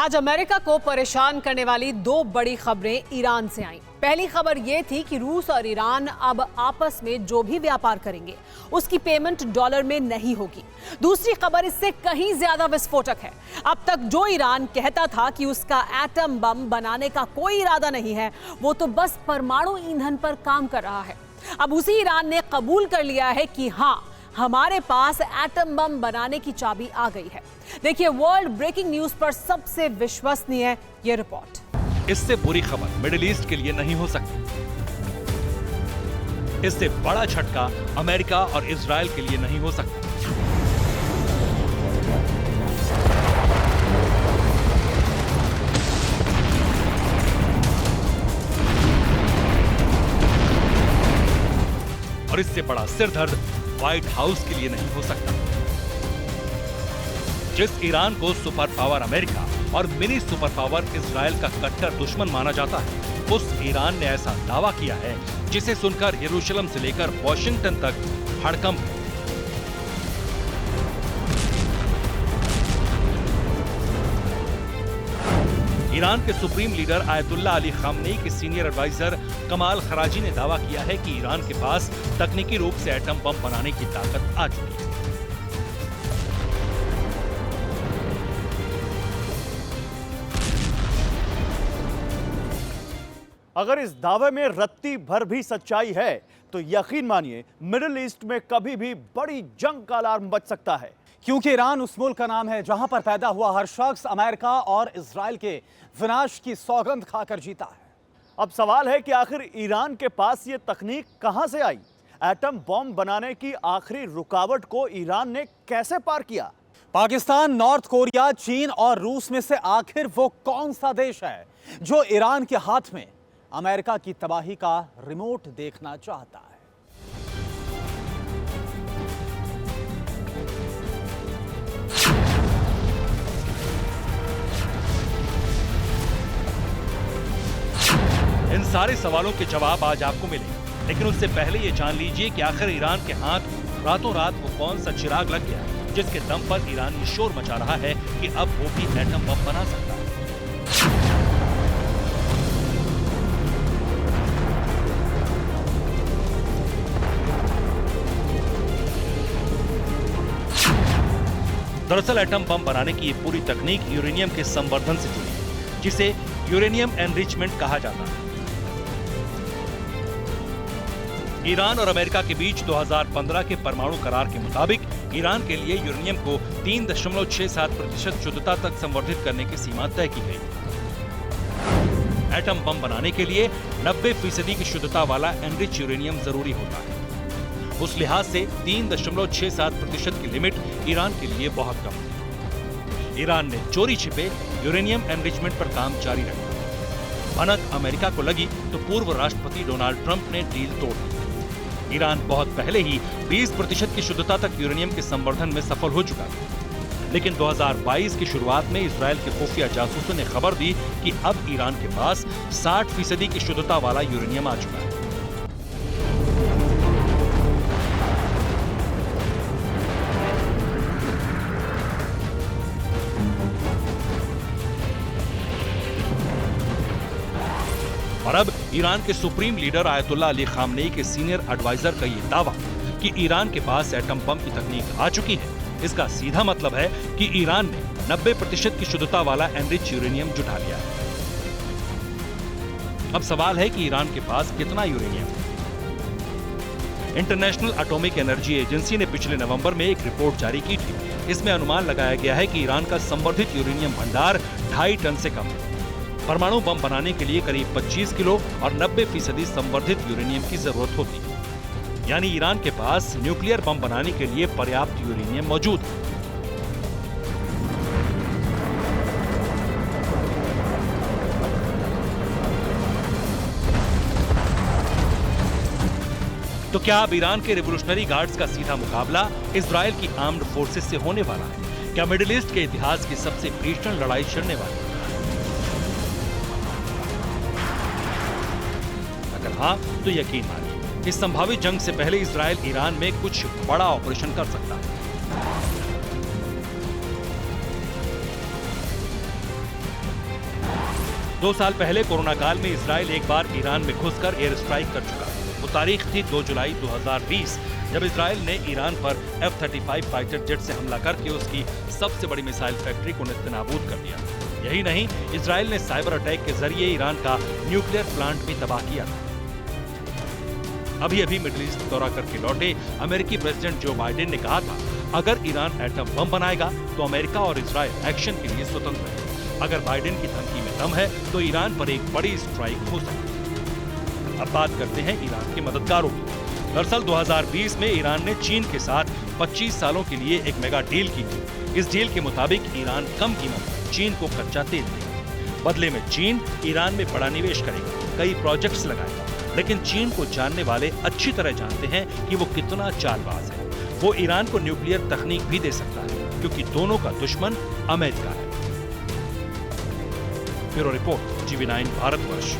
आज अमेरिका को परेशान करने वाली दो बड़ी खबरें ईरान से आईं। पहली खबर यह थी कि रूस और ईरान अब आपस में जो भी व्यापार करेंगे उसकी पेमेंट डॉलर में नहीं होगी। दूसरी खबर इससे कहीं ज्यादा विस्फोटक है। अब तक जो ईरान कहता था कि उसका एटम बम बनाने का कोई इरादा नहीं है, वो तो बस परमाणु ईंधन पर काम कर रहा है। अब उसी ईरान ने कबूल कर लिया है कि हाँ, हमारे पास एटम बम बनाने की चाबी आ गई है। देखिए वर्ल्ड ब्रेकिंग न्यूज पर सबसे विश्वसनीय ये रिपोर्ट। इससे बुरी खबर मिडिल ईस्ट के लिए नहीं हो सकती। इससे बड़ा झटका अमेरिका और इजराइल के लिए नहीं हो सकता। और इससे बड़ा सिरदर्द व्हाइट हाउस के लिए नहीं हो सकता। जिस ईरान को सुपर पावर अमेरिका और मिनी सुपर पावर इजराइल का कट्टर दुश्मन माना जाता है, उस ईरान ने ऐसा दावा किया है जिसे सुनकर यरूशलेम से लेकर वॉशिंगटन तक हड़कंप है। ईरान के supreme leader Ayatollah Ali Khamenei के सीनियर एडवाइजर कमाल खराजी ने दावा किया है कि ईरान के पास तकनीकी रूप से एटम बम बनाने की ताकत आ चुकी है। अगर इस दावे में रत्ती भर भी सच्चाई है तो यकीन मानिए मिडिल ईस्ट में कभी भी बड़ी जंग का अलार्म बज सकता है, क्योंकि ईरान उस मुल्क का नाम है जहां पर पैदा हुआ हर शख्स अमेरिका और इजराइल के विनाश की सौगंध खाकर जीता है। अब सवाल है कि आखिर ईरान के पास ये तकनीक कहां से आई? एटम बम बनाने की आखिरी रुकावट को ईरान ने कैसे पार किया? पाकिस्तान, नॉर्थ कोरिया, चीन और रूस में से आखिर वो कौन सा देश है जो ईरान के हाथ में अमेरिका की तबाही का रिमोट देखना चाहता है? इन सारे सवालों के जवाब आज आपको मिलेंगे, लेकिन उससे पहले ये जान लीजिए कि आखिर ईरान के हाथ रातों रात वो कौन सा चिराग लग गया जिसके दम पर ईरान ये शोर मचा रहा है कि अब वो भी एटम बम बना सकता है। दरअसल एटम बम बनाने की ये पूरी तकनीक यूरेनियम के संवर्धन से जुड़ी है, जिसे यूरेनियम एनरिचमेंट कहा जाता है। ईरान और अमेरिका के बीच 2015 के परमाणु करार के मुताबिक ईरान के लिए यूरेनियम को 3.67% शुद्धता तक संवर्धित करने की सीमा तय की गई। एटम बम बनाने के लिए 90% की शुद्धता वाला एनरिच यूरेनियम जरूरी होता है। उस लिहाज से 3.67% की लिमिट ईरान के लिए बहुत कम है। ईरान ने चोरी छिपे यूरेनियम एनरिचमेंट पर काम जारी रखा। भनक अमेरिका को लगी तो पूर्व राष्ट्रपति डोनाल्ड ट्रंप ने डील तोड़ दी। ईरान बहुत पहले ही 20% की शुद्धता तक यूरेनियम के संवर्धन में सफल हो चुका था, लेकिन 2022 की शुरुआत में इजराइल के खुफिया जासूसों ने खबर दी कि अब ईरान के पास 60% की शुद्धता वाला यूरेनियम आ चुका है। और अब ईरान के supreme leader Ayatollah Ali Khamenei के सीनियर एडवाइजर का ये दावा कि ईरान के पास एटम बम की तकनीक आ चुकी है, इसका सीधा मतलब है कि ईरान ने 90% की शुद्धता वाला एनरिच यूरेनियम जुटा लिया है। अब सवाल है कि ईरान के पास कितना यूरेनियम है। इंटरनेशनल एटॉमिक एनर्जी एजेंसी ने पिछले नवंबर में एक रिपोर्ट जारी की थी। इसमें अनुमान लगाया गया है कि ईरान का संवर्धित यूरेनियम भंडार 2.5 टन से कम है। परमाणु बम बनाने के लिए करीब 25 किलो और 90% संवर्धित यूरेनियम की जरूरत होती है। यानी ईरान के पास न्यूक्लियर बम बनाने के लिए पर्याप्त यूरेनियम मौजूद है। तो क्या अब ईरान के रिवोल्यूशनरी गार्ड्स का सीधा मुकाबला इजराइल की आर्म्ड फोर्सेस से होने वाला है? क्या मिडिल ईस्ट के इतिहास की सबसे भीषण लड़ाई छिड़ने वाली है? अगर हाँ, तो यकीन मानिए इस संभावित जंग से पहले इजराइल ईरान में कुछ बड़ा ऑपरेशन कर सकता है। 2 साल पहले कोरोना काल में इजराइल एक बार ईरान में घुसकर एयर स्ट्राइक कर चुका। वो तारीख थी 2 जुलाई 2020, जब इजराइल ने ईरान पर F-35 फाइटर जेट से हमला करके उसकी सबसे बड़ी मिसाइल फैक्ट्री को नेस्तनाबूद कर दिया। यही नहीं, इजराइल ने साइबर अटैक के जरिए ईरान का न्यूक्लियर प्लांट भी तबाह किया था। अभी मिडिल ईस्ट दौरा करके लौटे अमेरिकी प्रेसिडेंट जो बाइडेन ने कहा था, अगर ईरान एटम बम बनाएगा तो अमेरिका और इजराइल एक्शन के लिए स्वतंत्र है। अगर बाइडेन की धमकी में दम है तो ईरान पर एक बड़ी स्ट्राइक हो सकती है। अब बात करते हैं ईरान के मददगारों की। दरअसल 2020 में ईरान ने चीन के साथ 25 सालों के लिए एक मेगा डील की थी। इस डील के मुताबिक ईरान कम कीमत पर चीन को कच्चा तेल देगा। बदले में चीन ईरान में बड़ा निवेश करेगा, कई प्रोजेक्ट्स लगाएगा। लेकिन चीन को जानने वाले अच्छी तरह जानते हैं कि वो कितना चालबाज है। वो ईरान को न्यूक्लियर तकनीक भी दे सकता है, क्योंकि दोनों का दुश्मन अमेरिका है। Bureau report, TV9 Bharatvarsh.